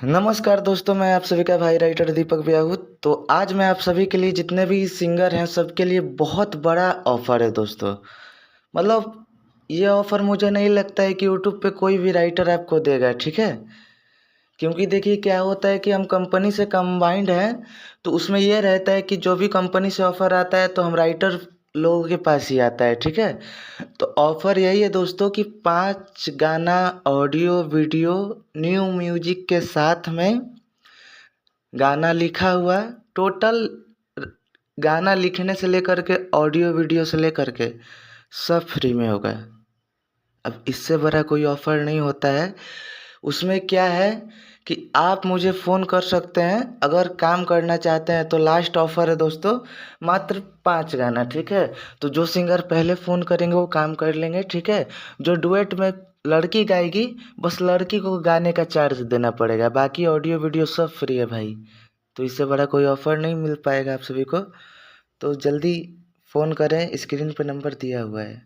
नमस्कार दोस्तों, मैं आप सभी का भाई राइटर दीपक व्याहूत। तो आज मैं आप सभी के लिए जितने भी सिंगर हैं सबके लिए बहुत बड़ा ऑफ़र है दोस्तों। मतलब ये ऑफ़र मुझे नहीं लगता है कि यूट्यूब पे कोई भी राइटर आपको देगा, ठीक है। क्योंकि देखिए क्या होता है कि हम कंपनी से कंबाइंड हैं, तो उसमें ये रहता है कि जो भी कंपनी से ऑफ़र आता है तो हम राइटर लोगों के पास ही आता है, ठीक है। तो ऑफ़र यही है दोस्तों कि 5 गाना ऑडियो वीडियो न्यू म्यूजिक के साथ में गाना लिखा हुआ टोटल गाना लिखने से लेकर के ऑडियो वीडियो से लेकर के सब फ्री में होगा। अब इससे बड़ा कोई ऑफ़र नहीं होता है। उसमें क्या है कि आप मुझे फ़ोन कर सकते हैं, अगर काम करना चाहते हैं तो लास्ट ऑफ़र है दोस्तों, मात्र 5 गाना, ठीक है। तो जो सिंगर पहले फ़ोन करेंगे वो काम कर लेंगे, ठीक है। जो डुएट में लड़की गाएगी, बस लड़की को गाने का चार्ज देना पड़ेगा, बाकी ऑडियो वीडियो सब फ्री है भाई। तो इससे बड़ा कोई ऑफ़र नहीं मिल पाएगा आप सभी को। तो जल्दी फ़ोन करें, स्क्रीन पे नंबर दिया हुआ है।